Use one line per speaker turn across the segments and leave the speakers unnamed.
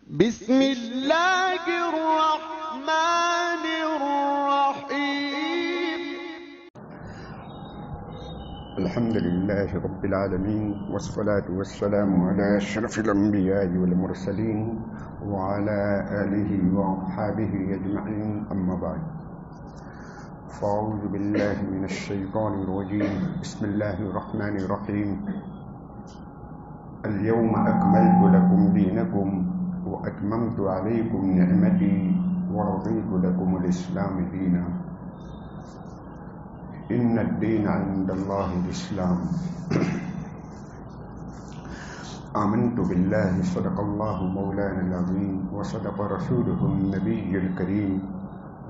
بسم اللہ الرحمن الرحیم
الحمد للہ رب العالمین والصلاة والسلام علی اشرف الانبیاء والمرسلین وعلی آلہ واصحابہ اجمعین اما بعد فاعوذ باللہ من الشیطان الرجیم بسم اللہ الرحمن الرحیم اليوم اکملت لکم دینکم وأتممت عليكم نعمتي ورضيت لكم الإسلام دينا إن الدين عند الله الإسلام آمنت بالله صدق الله مولانا العظيم وصدق رسوله النبي الكريم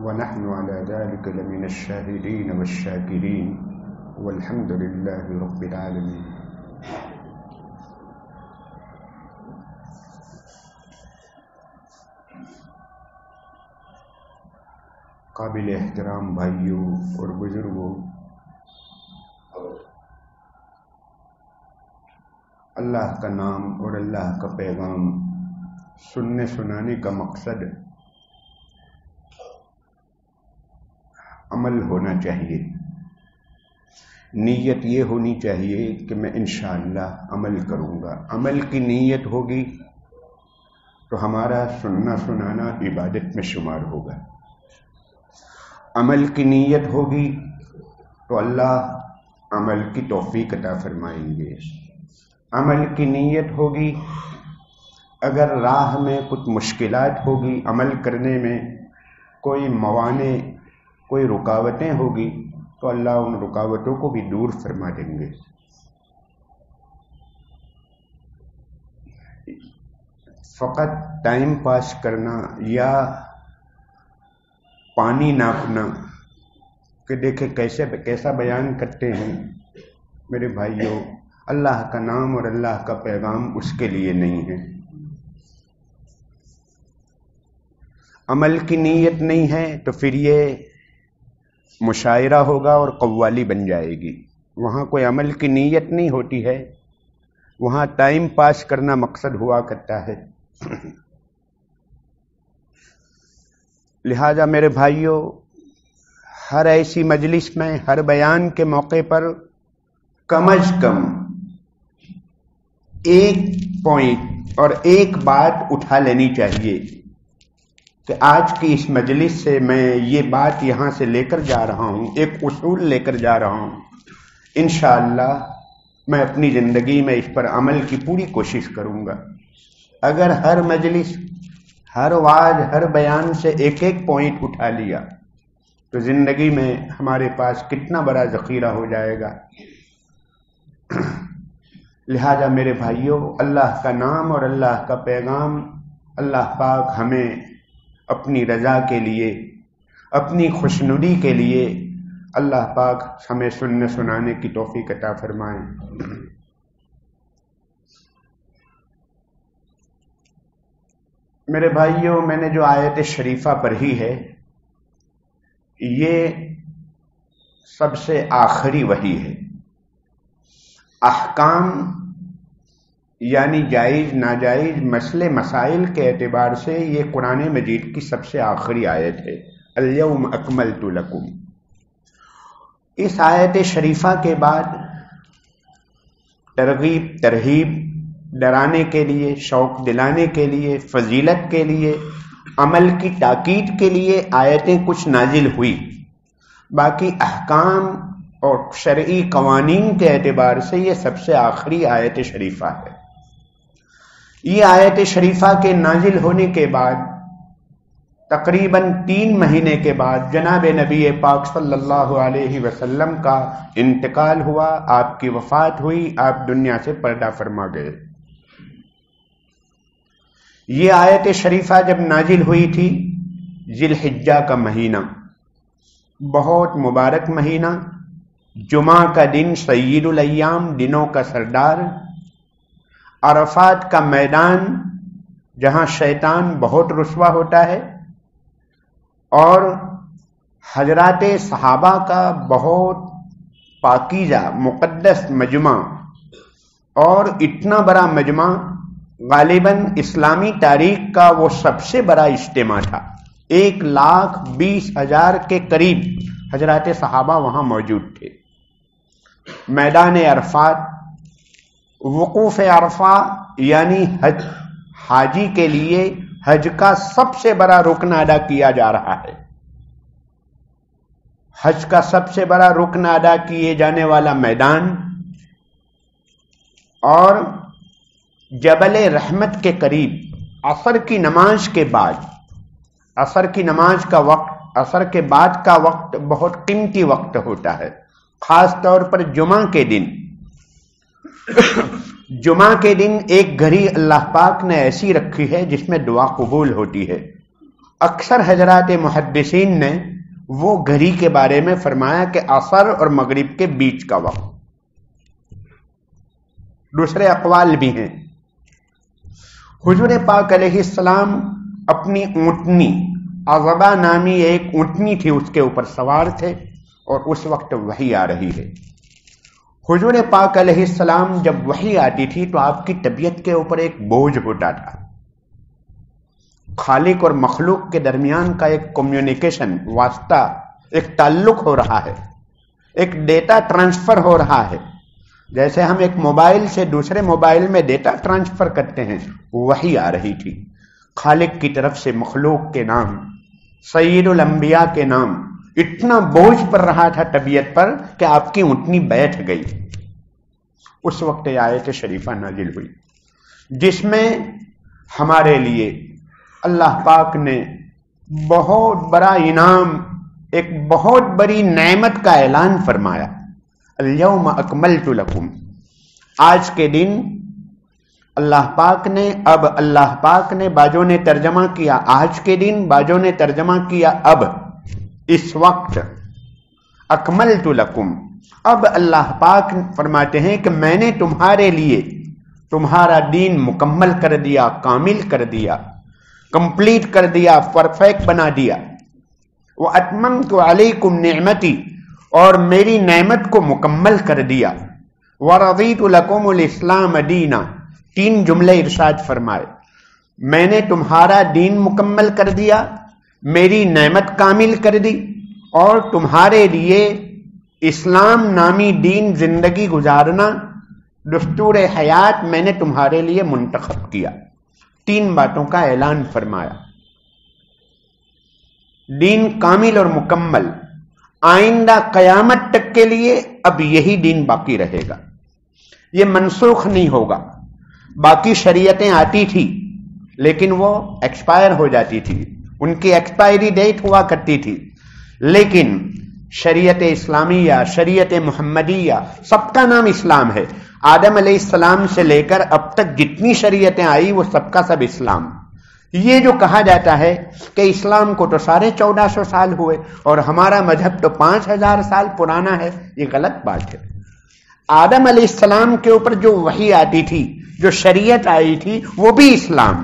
ونحن على ذلك لمن الشاهدين والشاكرين والحمد لله رب العالمين. قابل احترام بھائیوں اور بزرگوں، اللہ کا نام اور اللہ کا پیغام سننے سنانے کا مقصد عمل ہونا چاہیے. نیت یہ ہونی چاہیے کہ میں انشاءاللہ عمل کروں گا. عمل کی نیت ہوگی تو ہمارا سننا سنانا عبادت میں شمار ہوگا. عمل کی نیت ہوگی تو اللہ عمل کی توفیق عطا فرمائیں گے. عمل کی نیت ہوگی، اگر راہ میں کچھ مشکلات ہوگی، عمل کرنے میں کوئی موانع، کوئی رکاوٹیں ہوگی تو اللہ ان رکاوٹوں کو بھی دور فرما دیں گے. فقط ٹائم پاس کرنا یا پانی ناپنا کہ دیکھیں کیسا بیان کرتے ہیں، میرے بھائیوں، اللہ کا نام اور اللہ کا پیغام اس کے لیے نہیں ہے. عمل کی نیت نہیں ہے تو پھر یہ مشاعرہ ہوگا اور قوالی بن جائے گی. وہاں کوئی عمل کی نیت نہیں ہوتی ہے، وہاں ٹائم پاس کرنا مقصد ہوا کرتا ہے. لہذا میرے بھائیوں، ہر ایسی مجلس میں، ہر بیان کے موقع پر کم از کم ایک پوائنٹ اور ایک بات اٹھا لینی چاہیے کہ آج کی اس مجلس سے میں یہ بات یہاں سے لے کر جا رہا ہوں، ایک اصول لے کر جا رہا ہوں. انشاءاللہ میں اپنی زندگی میں اس پر عمل کی پوری کوشش کروں گا. اگر ہر مجلس، ہر وعظ، ہر بیان سے ایک ایک پوائنٹ اٹھا لیا تو زندگی میں ہمارے پاس کتنا بڑا ذخیرہ ہو جائے گا. لہذا میرے بھائیوں، اللہ کا نام اور اللہ کا پیغام، اللہ پاک ہمیں اپنی رضا کے لیے، اپنی خوشنودی کے لیے اللہ پاک ہمیں سننے سنانے کی توفیق عطا فرمائیں. میرے بھائیوں، میں نے جو آیت شریفہ پڑھی ہے یہ سب سے آخری وحی ہے. احکام یعنی جائز ناجائز مسئلے مسائل کے اعتبار سے یہ قرآن مجید کی سب سے آخری آیت ہے. الیوم اکملت لکم. اس آیت شریفہ کے بعد ترغیب ترہیب، ڈرانے کے لیے، شوق دلانے کے لیے، فضیلت کے لیے، عمل کی تاکید کے لیے آیتیں کچھ نازل ہوئی. باقی احکام اور شرعی قوانین کے اعتبار سے یہ سب سے آخری آیت شریفہ ہے. یہ آیت شریفہ کے نازل ہونے کے بعد تقریباً 3 مہینے کے بعد جناب نبی پاک صلی اللہ علیہ وسلم کا انتقال ہوا، آپ کی وفات ہوئی، آپ دنیا سے پردہ فرما گئے. یہ آیت شریفہ جب نازل ہوئی تھی ذی الحجہ کا مہینہ، بہت مبارک مہینہ، جمعہ کا دن، سید الایام، دنوں کا سردار، عرفات کا میدان جہاں شیطان بہت رسوا ہوتا ہے، اور حضرات صحابہ کا بہت پاکیزہ مقدس مجمع، اور اتنا بڑا مجمع غالباً اسلامی تاریخ کا وہ سب سے بڑا اجتماع تھا. 1,20,000 کے قریب حضرات صحابہ وہاں موجود تھے. میدان عرفات، وقوف عرفہ یعنی حاجی کے لیے حج کا سب سے بڑا رکن ادا کیا جا رہا ہے. حج کا سب سے بڑا رکن ادا کیے جانے والا میدان اور جبل رحمت کے قریب عصر کی نماز کے بعد، عصر کی نماز کا وقت، عصر کے بعد کا وقت بہت قیمتی وقت ہوتا ہے، خاص طور پر جمعہ کے دن. جمعہ کے دن ایک گھڑی اللہ پاک نے ایسی رکھی ہے جس میں دعا قبول ہوتی ہے. اکثر حضرات محدثین نے وہ گھڑی کے بارے میں فرمایا کہ عصر اور مغرب کے بیچ کا وقت. دوسرے اقوال بھی ہیں. حضور پاک علیہ السلام اپنی اونٹنی، عذبہ نامی ایک اونٹنی تھی، اس کے اوپر سوار تھے اور اس وقت وحی آ رہی ہے. حضور پاک علیہ السلام جب وحی آتی تھی تو آپ کی طبیعت کے اوپر ایک بوجھ ہوتا تھا. خالق اور مخلوق کے درمیان کا ایک کمیونیکیشن، واسطہ، ایک تعلق ہو رہا ہے، ایک ڈیٹا ٹرانسفر ہو رہا ہے. جیسے ہم ایک موبائل سے دوسرے موبائل میں ڈیٹا ٹرانسفر کرتے ہیں، وحی آ رہی تھی خالق کی طرف سے مخلوق کے نام، سید الانبیاء کے نام. اتنا بوجھ پڑ رہا تھا طبیعت پر کہ آپ کی اونٹنی بیٹھ گئی. اس وقت یہ آیت شریفہ نازل ہوئی جس میں ہمارے لیے اللہ پاک نے بہت بڑا انعام، ایک بہت بڑی نعمت کا اعلان فرمایا. الیوم اکملت لکم، آج کے دن اللہ پاک نے بعضوں نے ترجمہ کیا آج کے دن، بعضوں نے ترجمہ کیا اب، اس وقت. اکملت لکم، اب اللہ پاک فرماتے ہیں کہ میں نے تمہارے لیے تمہارا دین مکمل کر دیا، کامل کر دیا، کمپلیٹ کر دیا، پرفیکٹ بنا دیا. وَأَتْمَمْتُ عَلَيْكُمْ نِعْمَتِي، اور میری نعمت کو مکمل کر دیا. وَرَضِيتُ لَكُمُ الْإِسْلَامَ دِينًا، 3 جملے ارشاد فرمائے. میں نے تمہارا دین مکمل کر دیا، میری نعمت کامل کر دی، اور تمہارے لیے اسلام نامی دین زندگی گزارنا، دستور حیات میں نے تمہارے لیے منتخب کیا. 3 باتوں کا اعلان فرمایا. دین کامل اور مکمل، آئندہ قیامت تک کے لیے اب یہی دین باقی رہے گا، یہ منسوخ نہیں ہوگا. باقی شریعتیں آتی تھی لیکن وہ ایکسپائر ہو جاتی تھی، ان کی ایکسپائری ڈیٹ ہوا کرتی تھی. لیکن شریعت اسلامیہ، شریعت محمدیہ، سب کا نام اسلام ہے. آدم علیہ السلام سے لے کر اب تک جتنی شریعتیں آئی وہ سب کا سب اسلام. یہ جو کہا جاتا ہے کہ اسلام کو تو 1450 سال ہوئے اور ہمارا مذہب تو 5000 سال پرانا ہے، یہ غلط بات ہے. آدم علیہ السلام کے اوپر جو وحی آتی تھی، جو شریعت آئی تھی، وہ بھی اسلام.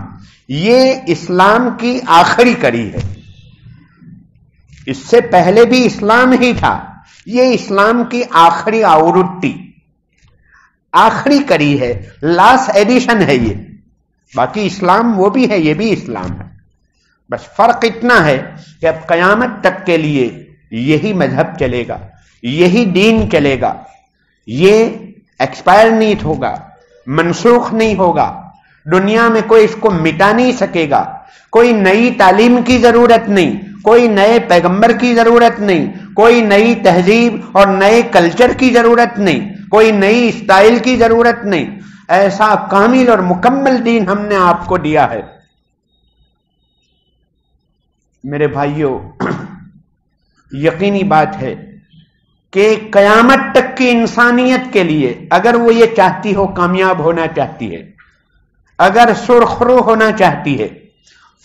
یہ اسلام کی آخری کڑی ہے. اس سے پہلے بھی اسلام ہی تھا، یہ اسلام کی آخری آورتی، آخری کڑی ہے، لاسٹ ایڈیشن ہے. یہ باقی اسلام وہ بھی ہے، یہ بھی اسلام ہے. بس فرق اتنا ہے کہ اب قیامت تک کے لیے یہی مذہب چلے گا، یہی دین چلے گا. یہ ایکسپائر نہیں ہوگا، منسوخ نہیں ہوگا. دنیا میں کوئی اس کو مٹا نہیں سکے گا. کوئی نئی تعلیم کی ضرورت نہیں، کوئی نئے پیغمبر کی ضرورت نہیں، کوئی نئی تہذیب اور نئے کلچر کی ضرورت نہیں، کوئی نئی اسٹائل کی ضرورت نہیں. ایسا کامل اور مکمل دین ہم نے آپ کو دیا ہے. میرے بھائیوں، یقینی بات ہے کہ قیامت تک کی انسانیت کے لیے اگر وہ یہ چاہتی ہو، کامیاب ہونا چاہتی ہے، اگر سرخرو ہونا چاہتی ہے،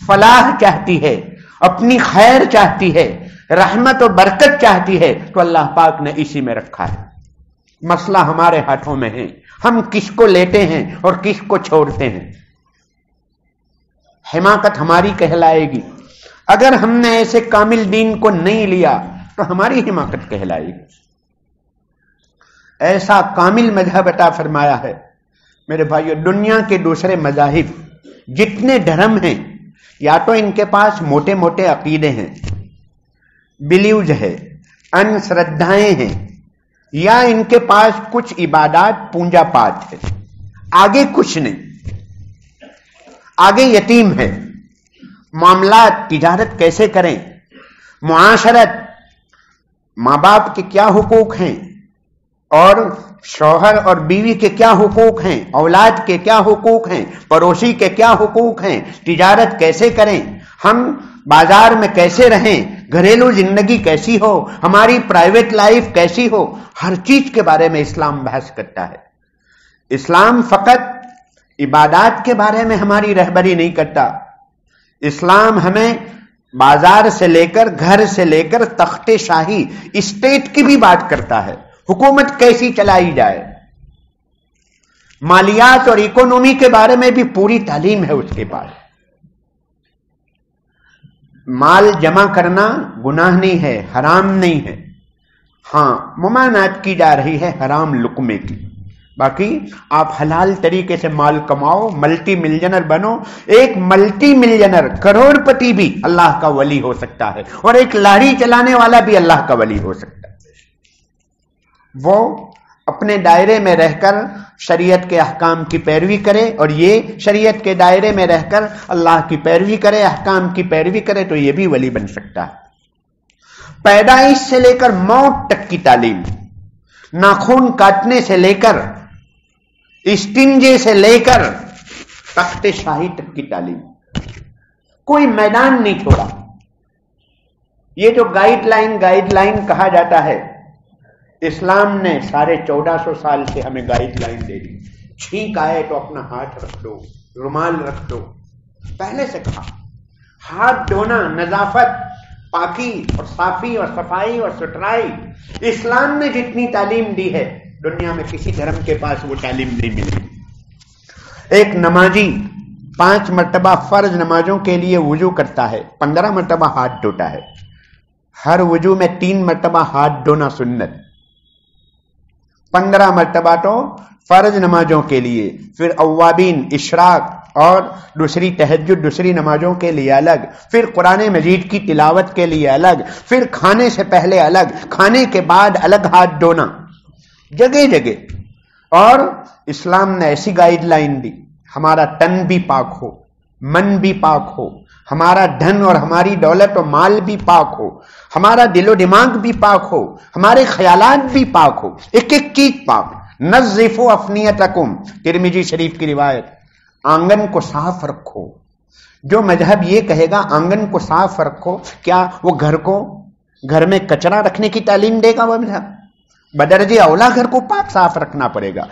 فلاح چاہتی ہے، اپنی خیر چاہتی ہے، رحمت و برکت چاہتی ہے، تو اللہ پاک نے اسی میں رکھا ہے. مسئلہ ہمارے ہاتھوں میں ہے، ہم کس کو لیتے ہیں اور کس کو چھوڑتے ہیں. حماقت ہماری کہلائے گی. اگر ہم نے ایسے کامل دین کو نہیں لیا تو ہماری حماقت کہلائے گی. ایسا کامل مذہب عطا فرمایا ہے میرے بھائیو، دنیا کے دوسرے مذاہب جتنے دھرم ہیں، یا تو ان کے پاس موٹے موٹے عقیدے ہیں، بلیوز ہے، ان شردھائیں ہیں، یا ان کے پاس کچھ عبادات پونجا پاٹ ہے، آگے کچھ نہیں، آگے یتیم ہے، معاملات تجارت کیسے کریں، معاشرت، ماں باپ کے کیا حقوق ہیں، اور شوہر اور بیوی کے کیا حقوق ہیں، اولاد کے کیا حقوق ہیں، پڑوسی کے کیا حقوق ہیں، تجارت کیسے کریں، ہم بازار میں کیسے رہیں، گھریلو زندگی کیسی ہو، ہماری پرائیویٹ لائف کیسی ہو، ہر چیز کے بارے میں اسلام بحث کرتا ہے۔ اسلام فقط عبادات کے بارے میں ہماری رہبری نہیں کرتا، اسلام ہمیں بازار سے لے کر، گھر سے لے کر تخت شاہی، اسٹیٹ کی بھی بات کرتا ہے، حکومت کیسی چلائی جائے، مالیات اور اکونومی کے بارے میں بھی پوری تعلیم ہے اس کے پاس۔ مال جمع کرنا گناہ نہیں ہے، حرام نہیں ہے، ہاں ممانعت کی جا رہی ہے حرام لقمے کی، باقی آپ حلال طریقے سے مال کماؤ، ملٹی ملینر بنو۔ ایک ملٹی ملینر کروڑ پتی بھی اللہ کا ولی ہو سکتا ہے، اور ایک لاری چلانے والا بھی اللہ کا ولی ہو سکتا ہے۔ وہ اپنے دائرے میں رہ کر شریعت کے احکام کی پیروی کرے، اور یہ شریعت کے دائرے میں رہ کر اللہ کی پیروی کرے، احکام کی پیروی کرے، تو یہ بھی ولی بن سکتا ہے۔ پیدائش سے لے کر موت تک کی تعلیم، ناخن کاٹنے سے لے کر، استنجے سے لے کر تخت شاہی تک کی تعلیم، کوئی میدان نہیں چھوڑا۔ یہ جو گائیڈ لائن کہا جاتا ہے، اسلام نے 1450 سال سے ہمیں گائیڈ لائن دے دی۔ چھینک آئے تو اپنا ہاتھ رکھ دو، رومال رکھ دو، پہلے سے کہا۔ ہاتھ دھونا، نظافت، پاکی اور صافی اور صفائی اور ستھرائی، اسلام نے جتنی تعلیم دی ہے دنیا میں کسی دھرم کے پاس وہ تعلیم نہیں ملی۔ ایک نمازی 5 مرتبہ فرض نمازوں کے لیے وضو کرتا ہے، 15 مرتبہ ہاتھ دھوتا ہے۔ ہر وضو میں 3 مرتبہ ہاتھ دھونا سنت، 15 مرتبہ تو فرض نمازوں کے لیے، پھر اوابین، اشراق اور دوسری تہجد، دوسری نمازوں کے لیے الگ، پھر قرآن مجید کی تلاوت کے لیے الگ، پھر کھانے سے پہلے الگ، کھانے کے بعد الگ ہاتھ دھونا، جگہ جگہ۔ اور اسلام نے ایسی گائیڈ لائن دی، ہمارا تن بھی پاک ہو، من بھی پاک ہو، ہمارا دھن اور ہماری دولت و مال بھی پاک ہو، ہمارا دل و دماغ بھی پاک ہو، ہمارے خیالات بھی پاک ہو، ایک ایک چیز پاک۔ نظفوا افنیتکم، ترمذی شریف کی روایت، آنگن کو صاف رکھو۔ جو مذہب یہ کہے گا آنگن کو صاف رکھو، کیا وہ گھر میں کچرا رکھنے کی تعلیم دے گا؟ وہ مذہب بدرجہ اولا گھر کو پاک صاف رکھنا پڑے گا۔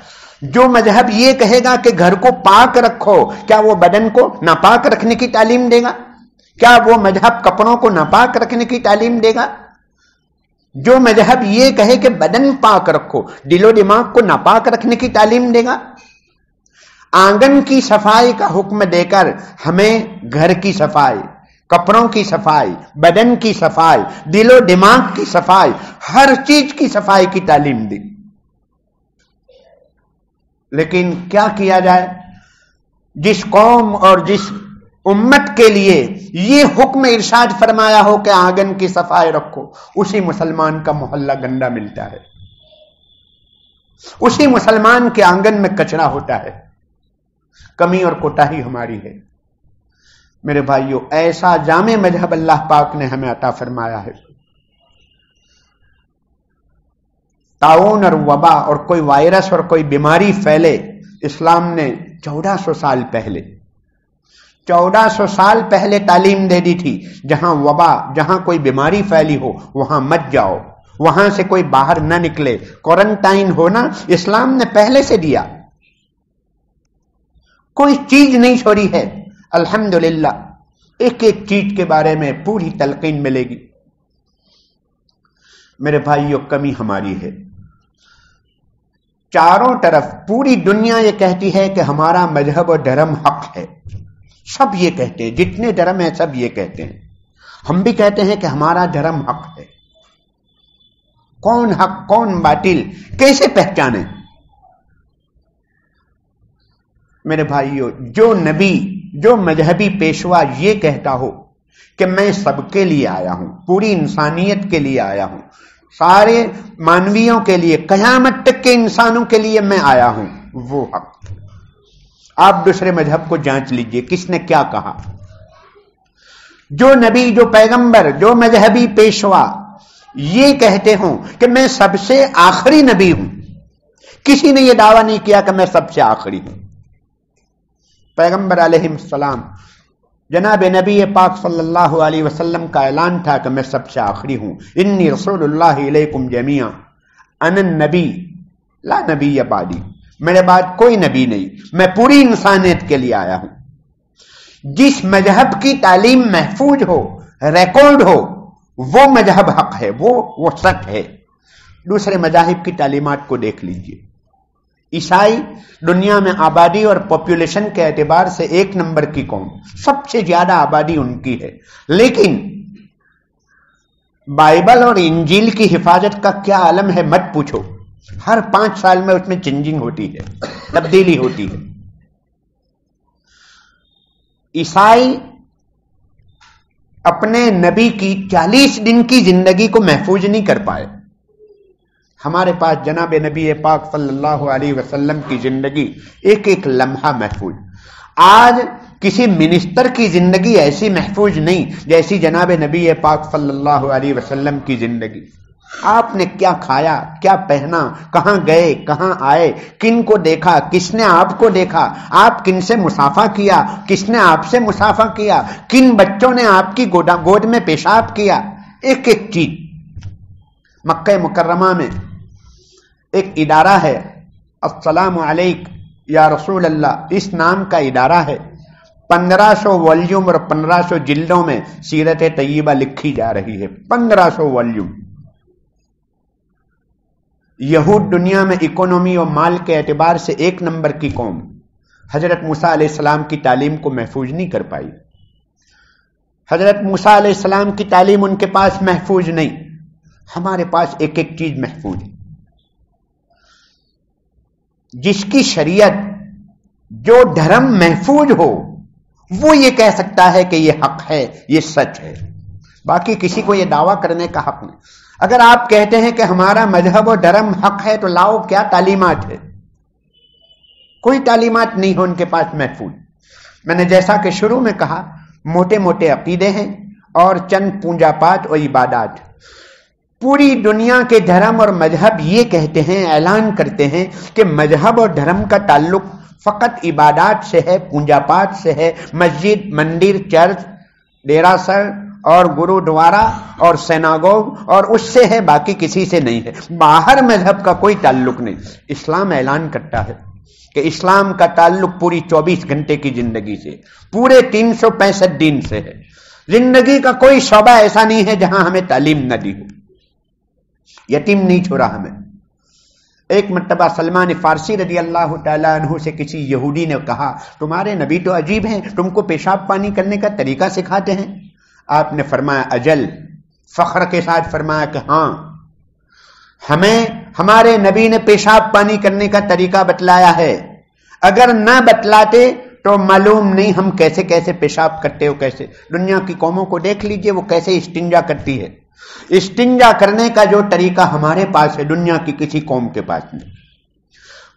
جو مذہب یہ کہے گا کہ گھر کو پاک رکھو، کیا وہ بدن کو ناپاک رکھنے کی تعلیم دے گا؟ کیا وہ مذہب کپڑوں کو ناپاک رکھنے کی تعلیم دے گا؟ جو مذہب یہ کہے کہ بدن پاک رکھو، دل و دماغ کو ناپاک رکھنے کی تعلیم دے گا؟ آنگن کی صفائی کا حکم دے کر ہمیں گھر کی صفائی، کپڑوں کی صفائی، بدن کی صفائی، دل و دماغ کی صفائی، ہر چیز کی صفائی کی تعلیم دی۔ لیکن کیا کیا جائے؟ جس قوم اور جس امت کے لیے یہ حکم ارشاد فرمایا ہو کہ آنگن کی صفائی رکھو، اسی مسلمان کا محلہ گندا ملتا ہے، اسی مسلمان کے آنگن میں کچرا ہوتا ہے۔ کمی اور کوتاہی ہماری ہے میرے بھائیوں۔ ایسا جامع مذہب اللہ پاک نے ہمیں عطا فرمایا ہے۔ طاعون اور وبا اور کوئی وائرس اور کوئی بیماری پھیلے، اسلام نے 1400 سال پہلے 1400 سال پہلے تعلیم دے دی تھی، جہاں وبا، جہاں کوئی بیماری پھیلی ہو وہاں مت جاؤ، وہاں سے کوئی باہر نہ نکلے، کوارنٹائن ہونا اسلام نے پہلے سے دیا، کوئی چیز نہیں چھوڑی ہے۔ الحمدللہ ایک ایک چیز کے بارے میں پوری تلقین ملے گی۔ میرے بھائیوں، کمی ہماری ہے، چاروں طرف پوری دنیا یہ کہتی ہے کہ ہمارا مذہب اور دھرم حق ہے، سب یہ کہتے ہیں، جتنے دھرم ہیں سب یہ کہتے ہیں، ہم بھی کہتے ہیں کہ ہمارا دھرم حق ہے۔ کون حق کون باطل کیسے پہچانے؟ میرے بھائیوں، جو نبی، جو مذہبی پیشوا یہ کہتا ہو کہ میں سب کے لیے آیا ہوں، پوری انسانیت کے لیے آیا ہوں، سارے مانویوں کے لیے، قیامت تک کے انسانوں کے لیے میں آیا ہوں، وہ حق۔ آپ دوسرے مذہب کو جانچ لیجئے کس نے کیا کہا۔ جو نبی، جو پیغمبر، جو مذہبی پیشوا یہ کہتے ہوں کہ میں سب سے آخری نبی ہوں، کسی نے یہ دعویٰ نہیں کیا کہ میں سب سے آخری ہوں۔ پیغمبر علیہ السلام، جناب نبی پاک صلی اللہ علیہ وسلم کا اعلان تھا کہ میں سب سے آخری ہوں، انی رسول اللہ علیکم جمیعا انا النبی لا نبی بعدی، میرے بعد کوئی نبی نہیں، میں پوری انسانیت کے لیے آیا ہوں۔ جس مذہب کی تعلیم محفوظ ہو، ریکارڈ ہو، وہ مذہب حق ہے، وہ سچ ہے۔ دوسرے مذاہب کی تعلیمات کو دیکھ لیجئے۔ عیسائی دنیا میں آبادی اور پاپولیشن کے اعتبار سے 1 نمبر کی قوم، سب سے زیادہ آبادی ان کی ہے، لیکن بائبل اور انجیل کی حفاظت کا کیا عالم ہے مت پوچھو۔ ہر 5 سال میں اس میں چینجنگ ہوتی ہے، تبدیلی ہوتی ہے۔ عیسائی اپنے نبی کی 40 دن کی زندگی کو محفوظ نہیں کر پائے۔ ہمارے پاس جناب نبی پاک صلی اللہ علیہ وسلم کی زندگی ایک ایک لمحہ محفوظ۔ آج کسی منسٹر کی زندگی ایسی محفوظ نہیں جیسی جناب نبی پاک صلی اللہ علیہ وسلم کی زندگی۔ آپ نے کیا کھایا، کیا پہنا، کہاں گئے، کہاں آئے، کن کو دیکھا، کس نے آپ کو دیکھا، آپ کن سے مصافحہ کیا، کس نے آپ سے مصافحہ کیا، کن بچوں نے آپ کی گود میں پیشاب کیا، ایک ایک چیز۔ مکہ مکرمہ میں ایک ادارہ ہے، السلام علیک یا رسول اللہ، اس نام کا ادارہ ہے۔ 1500 والیوم اور 1500 جلدوں میں سیرت طیبہ لکھی جا رہی ہے، 1500 والیوم۔ یہود دنیا میں اکانومی اور مال کے اعتبار سے 1 نمبر کی قوم، حضرت موسیٰ علیہ السلام کی تعلیم کو محفوظ نہیں کر پائی۔ حضرت موسیٰ علیہ السلام کی تعلیم ان کے پاس محفوظ نہیں، ہمارے پاس ایک ایک چیز محفوظ ہے۔ جس کی شریعت، جو دھرم محفوظ ہو، وہ یہ کہہ سکتا ہے کہ یہ حق ہے، یہ سچ ہے، باقی کسی کو یہ دعویٰ کرنے کا حق نہیں۔ اگر آپ کہتے ہیں کہ ہمارا مذہب و دھرم حق ہے تو لاؤ کیا تعلیمات ہے؟ کوئی تعلیمات نہیں ہو ان کے پاس محفوظ۔ میں نے جیسا کہ شروع میں کہا، موٹے موٹے عقیدے ہیں اور چند پوجا پاٹ اور عبادات۔ پوری دنیا کے دھرم اور مذہب یہ کہتے ہیں، اعلان کرتے ہیں کہ مذہب اور دھرم کا تعلق فقط عبادات سے ہے، پوجا پاٹ سے ہے، مسجد، مندر، چرچ، ڈیرا سر اور گرودوارا اور سیناگوگ اور اس سے ہے، باقی کسی سے نہیں ہے۔ باہر مذہب کا کوئی تعلق نہیں۔ اسلام اعلان کرتا ہے کہ اسلام کا تعلق پوری 24 گھنٹے کی زندگی سے، پورے 365 دن سے ہے۔ زندگی کا کوئی شعبہ ایسا نہیں ہے جہاں ہمیں تعلیم نہ دی ہو۔ یتیم نہیں چھوڑا ہمیں۔ ایک مرتبہ سلمان فارسی رضی اللہ تعالیٰ عنہ سے کسی یہودی نے کہا، تمہارے نبی تو عجیب ہیں، تم کو پیشاب پانی کرنے کا طریقہ سکھاتے ہیں؟ آپ نے فرمایا اجل، فخر کے ساتھ فرمایا کہ ہاں، ہمیں ہمارے نبی نے پیشاب پانی کرنے کا طریقہ بتلایا ہے، اگر نہ بتلاتے تو معلوم نہیں ہم کیسے کیسے پیشاب کرتے ہو۔ کیسے دنیا کی قوموں کو دیکھ لیجئے، وہ کیسے استنجا کرتی ہے۔ استنجا کرنے کا جو طریقہ ہمارے پاس ہے، دنیا کی کسی قوم کے پاس نہیں۔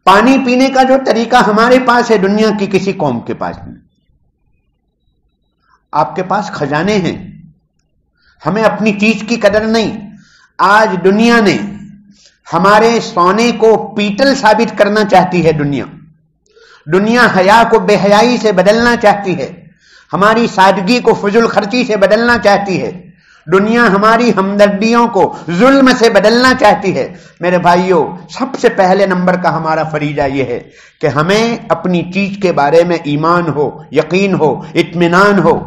پانی پینے کا جو طریقہ ہمارے پاس ہے، دنیا کی کسی قوم کے پاس نہیں۔ آپ کے پاس خزانے ہیں، ہمیں اپنی چیز کی قدر نہیں۔ آج دنیا نے ہمارے سونے کو پیتل ثابت کرنا چاہتی ہے۔ دنیا حیا کو بے حیائی سے بدلنا چاہتی ہے، ہماری سادگی کو فضول خرچی سے بدلنا چاہتی ہے، دنیا ہماری ہمدردیوں کو ظلم سے بدلنا چاہتی ہے۔ میرے بھائیوں، سب سے پہلے نمبر کا ہمارا فریضہ یہ ہے کہ ہمیں اپنی چیز کے بارے میں ایمان ہو، یقین ہو، اطمینان ہو۔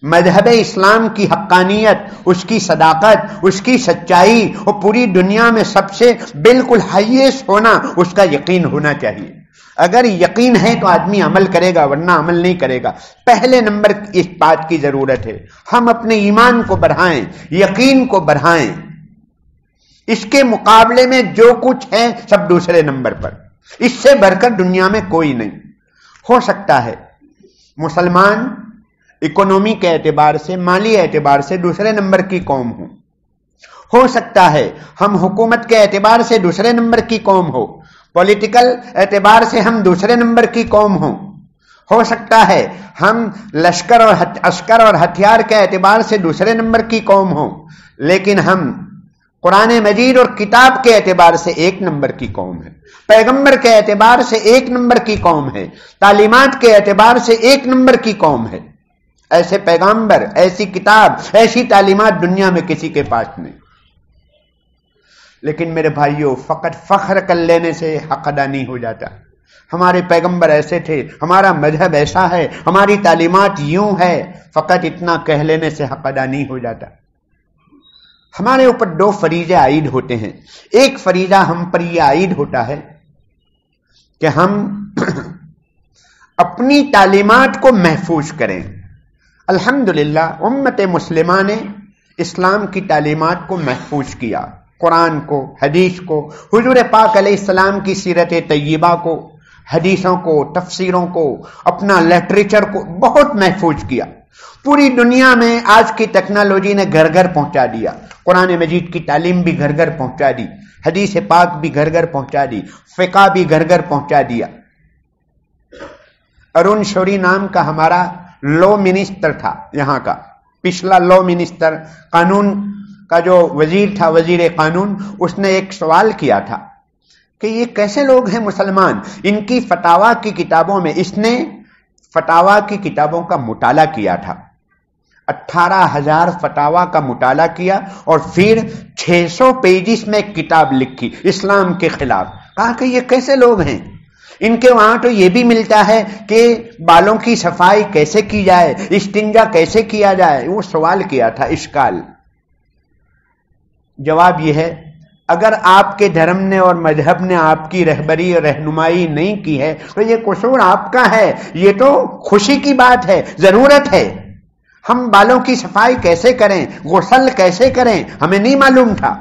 مذہب اسلام کی حقانیت، اس کی صداقت، اس کی سچائی اور پوری دنیا میں سب سے بالکل ہائیسٹ ہونا، اس کا یقین ہونا چاہیے۔ اگر یقین ہے تو آدمی عمل کرے گا، ورنہ عمل نہیں کرے گا۔ پہلے نمبر اس بات کی ضرورت ہے، ہم اپنے ایمان کو بڑھائیں، یقین کو بڑھائیں۔ اس کے مقابلے میں جو کچھ ہے سب دوسرے نمبر پر، اس سے بڑھ کر دنیا میں کوئی نہیں۔ ہو سکتا ہے مسلمان اکنومی کے اعتبار سے، مالی اعتبار سے دوسرے نمبر کی قوم ہو سکتا ہے ہم حکومت کے اعتبار سے دوسرے نمبر کی قوم پولیٹیکل اعتبار سے ہم دوسرے نمبر کی قوم ہو سکتا ہے ہم لشکر اور عسکر اور ہتھیار کے اعتبار سے دوسرے نمبر کی قوم لیکن ہم قرآن مجید اور کتاب کے اعتبار سے ایک نمبر کی قوم ہے، پیغمبر کے اعتبار سے ایک نمبر کی قوم ہے، تعلیمات کے اعتبار سے ایک نمبر کی قوم ہے۔ ایسے پیغمبر، ایسی کتاب، ایسی تعلیمات دنیا میں کسی کے پاس نہیں۔ لیکن میرے بھائیوں، فقط فخر کر لینے سے حق ادا نہیں ہو جاتا۔ ہمارے پیغمبر ایسے تھے، ہمارا مذہب ایسا ہے، ہماری تعلیمات یوں ہے، فقط اتنا کہہ لینے سے حق ادا نہیں ہو جاتا۔ ہمارے اوپر دو فریضے عائد ہوتے ہیں۔ ایک فریضہ ہم پر یہ عائد ہوتا ہے کہ ہم اپنی تعلیمات کو محفوظ کریں۔ الحمدللہ امت مسلمہ نے اسلام کی تعلیمات کو محفوظ کیا، قرآن کو، حدیث کو، حضور پاک علیہ السلام کی سیرت طیبہ کو، حدیثوں کو، تفسیروں کو، اپنا لٹریچر کو بہت محفوظ کیا۔ پوری دنیا میں آج کی ٹیکنالوجی نے گھر گھر پہنچا دیا، قرآن مجید کی تعلیم بھی گھر گھر پہنچا دی، حدیث پاک بھی گھر گھر پہنچا دی، فقہ بھی گھر گھر پہنچا دیا۔ ارون شوری نام کا ہمارا لا منسٹر تھا، یہاں کا پچھلا لا منسٹر، قانون کا جو وزیر تھا، وزیر قانون، اس نے ایک سوال کیا تھا کہ یہ کیسے لوگ ہیں مسلمان، ان کی فتاوا کی کتابوں میں، اس نے فتاوا کی کتابوں کا مطالعہ کیا تھا، 18,000 فتاوا کا مطالعہ کیا اور پھر 600 پیجز میں ایک کتاب لکھی اسلام کے خلاف۔ کہا کہ یہ کیسے لوگ ہیں، ان کے وہاں تو یہ بھی ملتا ہے کہ بالوں کی صفائی کیسے کی جائے، استنجا کیسے کیا جائے۔ وہ سوال کیا تھا، اشکال۔ جواب یہ ہے، اگر آپ کے دھرم نے اور مذہب نے آپ کی رہبری اور رہنمائی نہیں کی ہے تو یہ قصور آپ کا ہے، یہ تو خوشی کی بات ہے، ضرورت ہے۔ ہم بالوں کی صفائی کیسے کریں، غسل کیسے کریں، ہمیں نہیں معلوم تھا۔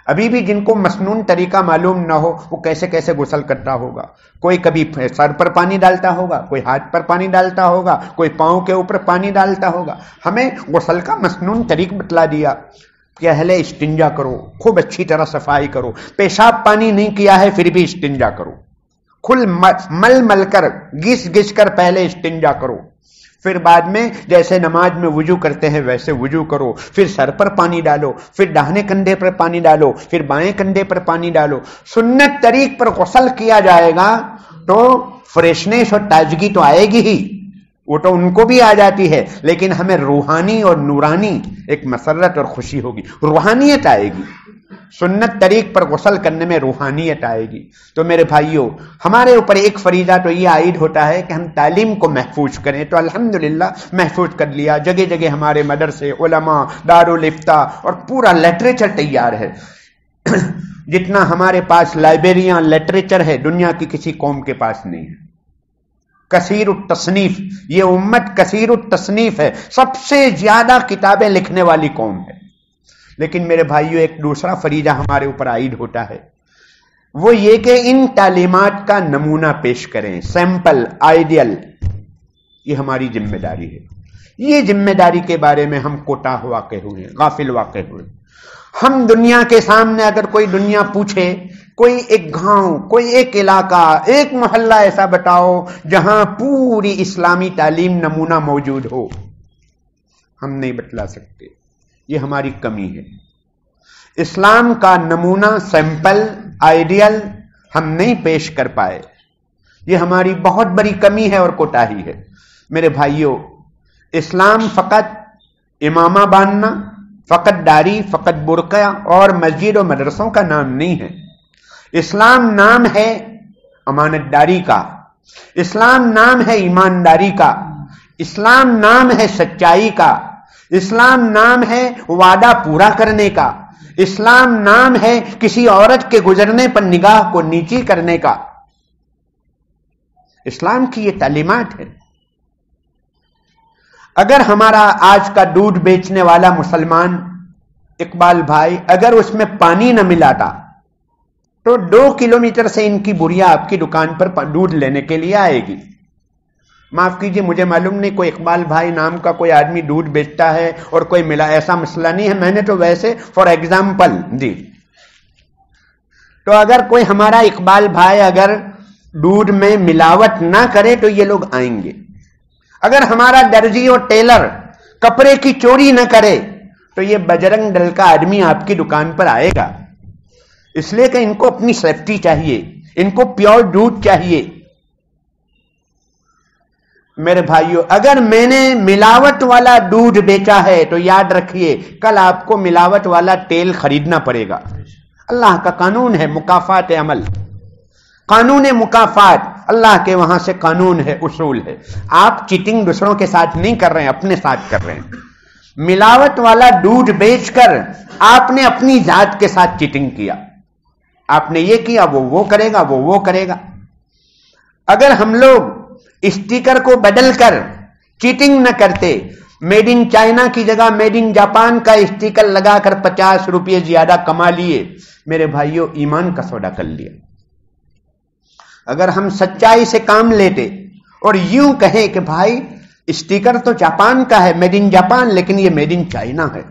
ابھی بھی جن کو مسنون طریقہ معلوم نہ ہو وہ کیسے کیسے غسل کرتا ہوگا، کوئی کبھی سر پر پانی ڈالتا ہوگا، کوئی ہاتھ پر پانی ڈالتا ہوگا، کوئی پاؤں کے اوپر پانی ڈالتا ہوگا۔ ہمیں غسل کا مسنون طریق بتلا دیا کہ اہل استنجا کرو، خوب اچھی طرح صفائی کرو، پیشاب پانی نہیں کیا ہے پھر بھی استنجا کرو، کھل مل مل کر گس گس کر پہلے استنجا کرو، پھر بعد میں جیسے نماز میں وضو کرتے ہیں ویسے وضو کرو، پھر سر پر پانی ڈالو، پھر داہنے کندھے پر پانی ڈالو، پھر بائیں کندھے پر پانی ڈالو۔ سنت طریق پر غسل کیا جائے گا تو فریشنس اور تازگی تو آئے گی ہی، وہ تو ان کو بھی آ جاتی ہے، لیکن ہمیں روحانی اور نورانی ایک مسرت اور خوشی ہوگی، روحانیت آئے گی۔ سنت طریق پر غسل کرنے میں روحانیت آئے گی۔ تو میرے بھائیوں، ہمارے اوپر ایک فریضہ تو یہ عائد ہوتا ہے کہ ہم تعلیم کو محفوظ کریں، تو الحمدللہ محفوظ کر لیا۔ جگہ جگہ ہمارے مدرسے، علماء، دارالفتاء اور پورا لٹریچر تیار ہے۔ جتنا ہمارے پاس لائبریریاں، لٹریچر ہے، دنیا کی کسی قوم کے پاس نہیں ہے۔ کثیر التصنیف، یہ امت کثیر التصنیف ہے، سب سے زیادہ کتابیں لکھنے والی قوم ہے۔ لیکن میرے بھائیوں، ایک دوسرا فریضہ ہمارے اوپر عائد ہوتا ہے، وہ یہ کہ ان تعلیمات کا نمونہ پیش کریں، سیمپل، آئیڈیل۔ یہ ہماری ذمہ داری ہے۔ یہ ذمہ داری کے بارے میں ہم کوتاہ واقع ہوئے، غافل واقع ہوئے۔ ہم دنیا کے سامنے اگر کوئی دنیا پوچھے، کوئی ایک گاؤں، کوئی ایک علاقہ، ایک محلہ ایسا بتاؤ جہاں پوری اسلامی تعلیم نمونہ موجود ہو، ہم نہیں بتلا سکتے۔ یہ ہماری کمی ہے۔ اسلام کا نمونہ، سیمپل، آئیڈیل ہم نہیں پیش کر پائے، یہ ہماری بہت بڑی کمی ہے اور کوتاہی ہے۔ میرے بھائیوں، اسلام فقط امامہ باندھنا، فقط داڑھی، فقط برقع اور مسجد و مدرسوں کا نام نہیں ہے۔ اسلام نام ہے امانت داری کا، اسلام نام ہے ایمانداری کا، اسلام نام ہے سچائی کا، اسلام نام ہے وعدہ پورا کرنے کا، اسلام نام ہے کسی عورت کے گزرنے پر نگاہ کو نیچی کرنے کا۔ اسلام کی یہ تعلیمات ہے۔ اگر ہمارا آج کا دودھ بیچنے والا مسلمان اقبال بھائی اگر اس میں پانی نہ ملاتا تو 2 کلومیٹر سے ان کی بڑھیا آپ کی دکان پر دودھ لینے کے لیے آئے گی، معاف کیجئے مجھے معلوم نہیں کوئی اقبال بھائی نام کا کوئی آدمی دودھ بیچتا ہے اور کوئی ملا، ایسا مسئلہ نہیں ہے، میں نے تو ویسے فار ایگزامپل دی. تو اگر کوئی ہمارا اقبال بھائی اگر دودھ میں ملاوٹ نہ کرے تو یہ لوگ آئیں گے. اگر ہمارا درزی اور ٹیلر کپڑے کی چوری نہ کرے تو یہ بجرنگ دل کا آدمی آپ کی دکان پر آئے گا. اس لیے کہ ان کو اپنی سیفٹی چاہیے، ان کو پیور دودھ چاہیے. میرے بھائیوں، اگر میں نے ملاوٹ والا دودھ بیچا ہے تو یاد رکھیے کل آپ کو ملاوٹ والا تیل خریدنا پڑے گا. اللہ کا قانون ہے مکافات عمل، قانون مکافات اللہ کے وہاں سے قانون ہے، اصول ہے. آپ چیٹنگ دوسروں کے ساتھ نہیں کر رہے ہیں، اپنے ساتھ کر رہے ہیں. ملاوٹ والا دودھ بیچ کر آپ نے اپنی ذات کے ساتھ چیٹنگ کیا. آپ نے یہ کیا، وہ کرے گا، وہ کرے گا. اگر ہم لوگ اسٹیکر کو بدل کر چیٹنگ نہ کرتے، میڈ ان چائنا کی جگہ میڈ ان جاپان کا اسٹیکر لگا کر 50 روپے زیادہ کما لیے، میرے بھائیوں ایمان کا سودا کر لیا. اگر ہم سچائی سے کام لیتے اور یوں کہیں کہ بھائی اسٹیکر تو جاپان کا ہے، میڈ ان جاپان، لیکن یہ میڈ ان چائنا ہے،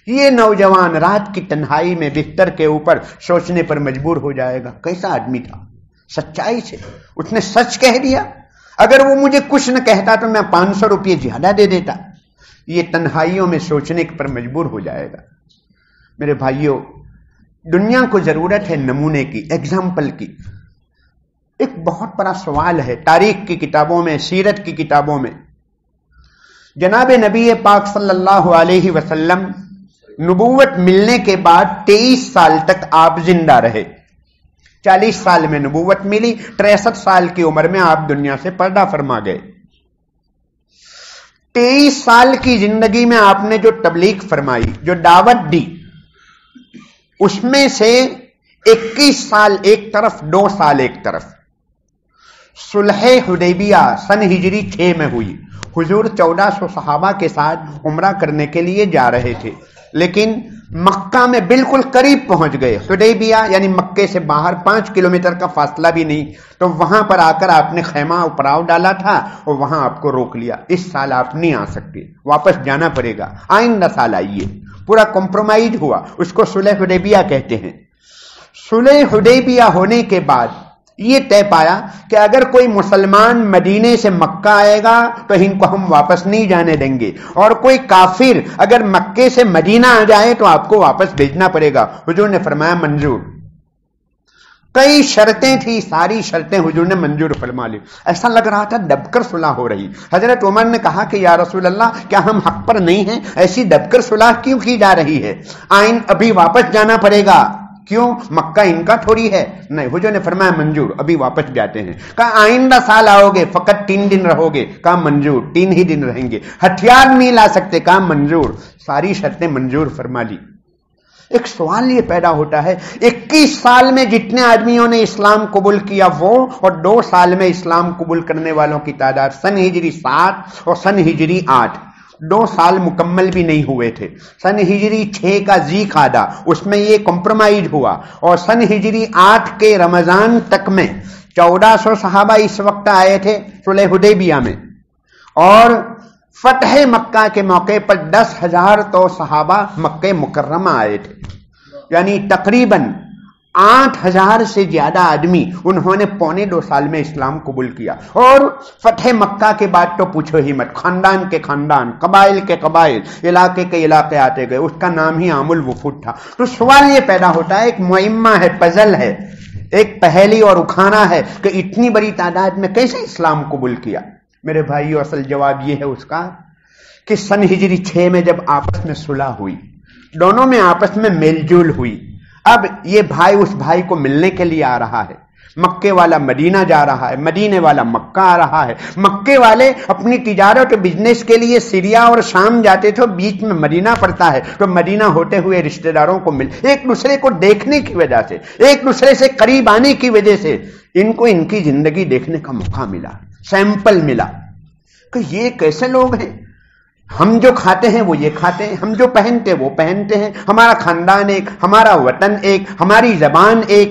یہ نوجوان رات کی تنہائی میں بستر کے اوپر سوچنے پر مجبور ہو جائے گا کیسا آدمی تھا. سچائی سے اس نے سچ کہہ دیا. اگر وہ مجھے کچھ نہ کہتا تو میں 500 روپے زیادہ دے دیتا. یہ تنہائیوں میں سوچنے پر مجبور ہو جائے گا. میرے بھائیوں، دنیا کو ضرورت ہے نمونے کی، ایگزامپل کی. ایک بہت بڑا سوال ہے تاریخ کی کتابوں میں، سیرت کی کتابوں میں. جناب نبی پاک صلی اللہ علیہ وسلم نبوت ملنے کے بعد 23 سال تک آپ زندہ رہے. 40 سال میں نبوت ملی، 63 سال کی عمر میں آپ دنیا سے پردہ فرما گئے. 23 سال کی زندگی میں آپ نے جو تبلیغ فرمائی، جو دعوت دی، اس میں سے 21 سال ایک طرف، 2 سال ایک طرف. صلح حدیبیہ سن ہجری 6 میں ہوئی. حضور 1400 صحابہ کے ساتھ عمرہ کرنے کے لیے جا رہے تھے، لیکن مکہ میں بالکل قریب پہنچ گئے. حدیبیہ یعنی مکے سے باہر 5 کلومیٹر کا فاصلہ بھی نہیں. تو وہاں پر آ کر آپ نے خیمہ پڑاؤ ڈالا تھا اور وہاں آپ کو روک لیا. اس سال آپ نہیں آ سکتے، واپس جانا پڑے گا، آئندہ سال آئیے. پورا کمپرومائز ہوا، اس کو صلح حدیبیہ کہتے ہیں. صلح حدیبیہ ہونے کے بعد یہ طے پایا کہ اگر کوئی مسلمان مدینے سے مکہ آئے گا تو ان کو ہم واپس نہیں جانے دیں گے، اور کوئی کافر اگر مکے سے مدینہ آ جائے تو آپ کو واپس بھیجنا پڑے گا. حضور نے فرمایا منظور. کئی شرطیں تھی، ساری شرطیں حضور نے منظور فرما لی. ایسا لگ رہا تھا دب کر صلح ہو رہی. حضرت عمر نے کہا کہ یا رسول اللہ کیا ہم حق پر نہیں ہیں؟ ایسی دب کر صلح کیوں کی جا رہی ہے؟ ابھی واپس جانا پڑے گا. کیوں؟ مکہ ان کا تھوڑی ہے. نہیں، حضور نے فرمایا منظور، ابھی واپس جاتے ہیں. کہا آئندہ سال آؤ گے، فقط 3 دن رہو گے. کہا منظور، 3 ہی دن رہیں گے. ہتھیار نہیں لا سکتے. کہا منظور. ساری شرطیں منظور فرما لی. ایک سوال یہ پیدا ہوتا ہے، 21 سال میں جتنے آدمیوں نے اسلام قبول کیا وہ، اور 2 سال میں اسلام قبول کرنے والوں کی تعداد سن ہجری 7 اور سن ہجری 8، 2 سال مکمل بھی نہیں ہوئے تھے. سن ہجری 6 کا ذی قعدہ، اس میں یہ کمپرومائز ہوا، اور سن ہجری 8 کے رمضان تک میں 1400 صحابہ اس وقت آئے تھے صلح حدیبیہ میں، اور فتح مکہ کے موقع پر 10,000 تو صحابہ مکہ مکرمہ آئے تھے. یعنی تقریباً 8,000 سے زیادہ آدمی انہوں نے 1.25 سال میں اسلام قبول کیا. اور فتح مکہ کے بعد تو پوچھو ہی مت، خاندان کے خاندان، قبائل کے قبائل، علاقے کے علاقے آتے گئے. اس کا نام ہی عام الوفود تھا. تو سوال یہ پیدا ہوتا ہے، ایک معمہ ہے، پزل ہے، ایک پہیلی اور اکھانا ہے کہ اتنی بڑی تعداد میں کیسے اسلام قبول کیا. میرے بھائیو، اصل جواب یہ ہے اس کا کہ سن ہجری 6 میں جب آپس میں صلح ہوئی، دونوں میں آپس میں میل جول ہوئی. اب یہ بھائی اس بھائی کو ملنے کے لیے آ رہا ہے. مکے والا مدینہ جا رہا ہے، مدینے والا مکہ آ رہا ہے. مکے والے اپنی تجارت و بزنس کے لیے سیریا اور شام جاتے تھے، بیچ میں مدینہ پڑتا ہے، تو مدینہ ہوتے ہوئے رشتہ داروں کو ایک دوسرے کو دیکھنے کی وجہ سے، ایک دوسرے سے قریب آنے کی وجہ سے ان کو ان کی زندگی دیکھنے کا موقع ملا، سیمپل ملا کہ یہ کیسے لوگ ہیں. ہم جو کھاتے ہیں وہ یہ کھاتے ہیں، ہم جو پہنتے وہ پہنتے ہیں، ہمارا خاندان ایک، ہمارا وطن ایک، ہماری زبان ایک.